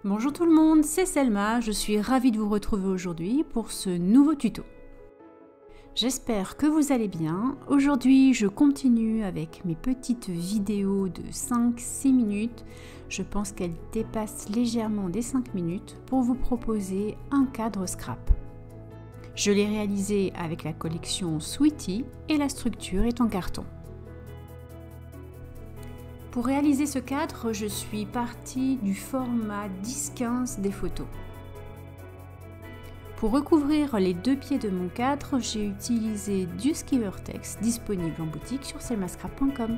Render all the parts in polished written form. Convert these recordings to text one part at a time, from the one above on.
Bonjour tout le monde, c'est Selma, je suis ravie de vous retrouver aujourd'hui pour ce nouveau tuto. J'espère que vous allez bien. Aujourd'hui, je continue avec mes petites vidéos de 5-6 minutes. Je pense qu'elles dépassent légèrement des 5 minutes pour vous proposer un cadre scrap. Je l'ai réalisé avec la collection Sweetie et la structure est en carton. Pour réaliser ce cadre, je suis partie du format 10-15 des photos. Pour recouvrir les deux pieds de mon cadre, j'ai utilisé du Skivertex disponible en boutique sur selmascrap.com.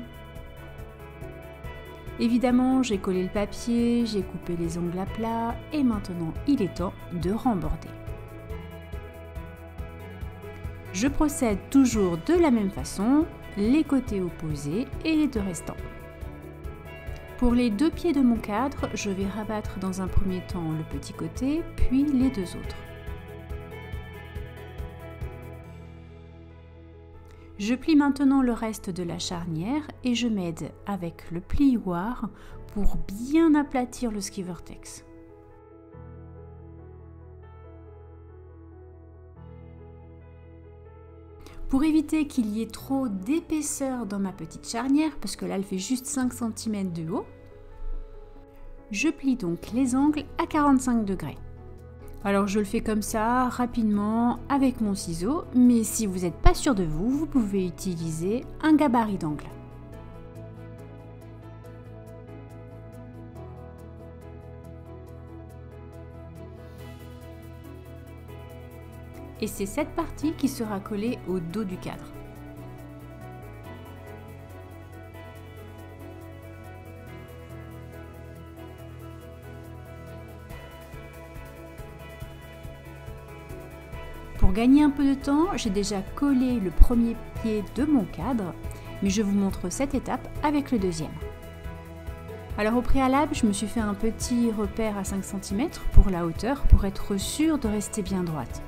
Évidemment, j'ai collé le papier, j'ai coupé les ongles à plat et maintenant il est temps de remborder. Je procède toujours de la même façon, les côtés opposés et les deux restants. Pour les deux pieds de mon cadre, je vais rabattre dans un premier temps le petit côté, puis les deux autres. Je plie maintenant le reste de la charnière et je m'aide avec le plioir pour bien aplatir le Skivertex. Pour éviter qu'il y ait trop d'épaisseur dans ma petite charnière, parce que là elle fait juste 5 cm de haut, je plie donc les angles à 45 degrés. Alors je le fais comme ça, rapidement, avec mon ciseau, mais si vous n'êtes pas sûr de vous, vous pouvez utiliser un gabarit d'angle. Et c'est cette partie qui sera collée au dos du cadre. Pour gagner un peu de temps, j'ai déjà collé le premier pied de mon cadre, mais je vous montre cette étape avec le deuxième. Alors au préalable, je me suis fait un petit repère à 5 cm pour la hauteur, pour être sûre de rester bien droite.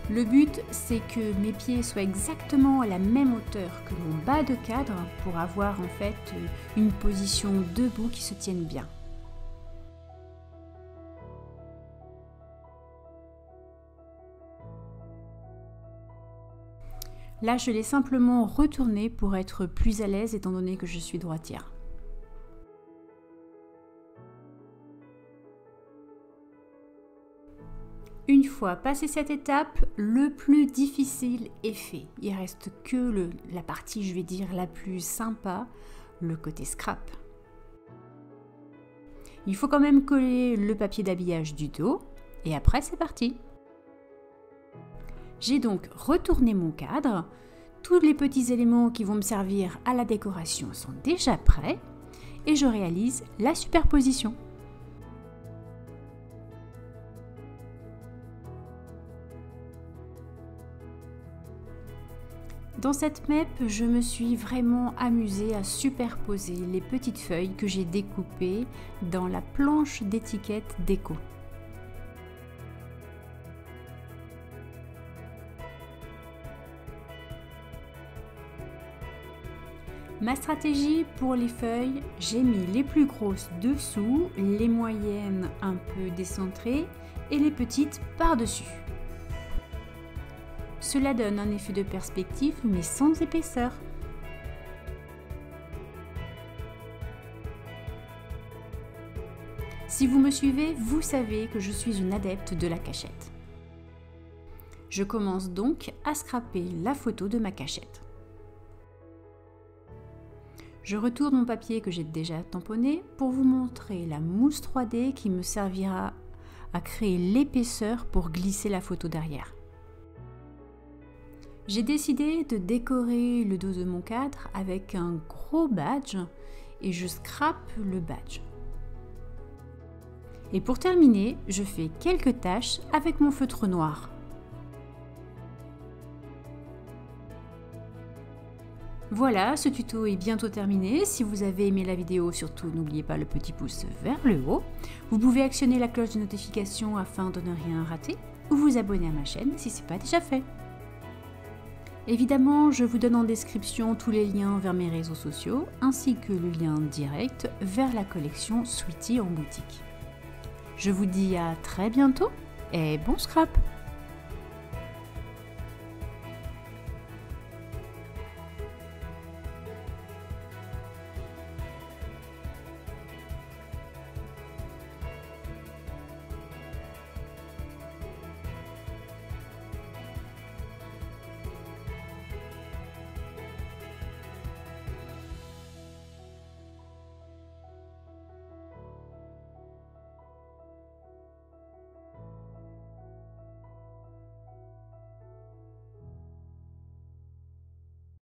Le but, c'est que mes pieds soient exactement à la même hauteur que mon bas de cadre pour avoir en fait une position debout qui se tienne bien. Là, je l'ai simplement retourné pour être plus à l'aise étant donné que je suis droitière. Une fois passé cette étape, le plus difficile est fait. Il reste que la partie, je vais dire, la plus sympa, le côté scrap. Il faut quand même coller le papier d'habillage du dos et après c'est parti. J'ai donc retourné mon cadre. Tous les petits éléments qui vont me servir à la décoration sont déjà prêts et je réalise la superposition. Dans cette map, je me suis vraiment amusée à superposer les petites feuilles que j'ai découpées dans la planche d'étiquette déco. Ma stratégie pour les feuilles, j'ai mis les plus grosses dessous, les moyennes un peu décentrées et les petites par-dessus. Cela donne un effet de perspective mais sans épaisseur. Si vous me suivez, vous savez que je suis une adepte de la cachette. Je commence donc à scraper la photo de ma cachette. Je retourne mon papier que j'ai déjà tamponné pour vous montrer la mousse 3D qui me servira à créer l'épaisseur pour glisser la photo derrière. J'ai décidé de décorer le dos de mon cadre avec un gros badge et je scrape le badge. Et pour terminer, je fais quelques taches avec mon feutre noir. Voilà, ce tuto est bientôt terminé. Si vous avez aimé la vidéo, surtout n'oubliez pas le petit pouce vers le haut. Vous pouvez actionner la cloche de notification afin de ne rien rater ou vous abonner à ma chaîne si ce n'est pas déjà fait. Évidemment, je vous donne en description tous les liens vers mes réseaux sociaux ainsi que le lien direct vers la collection Sweetie en boutique. Je vous dis à très bientôt et bon scrap!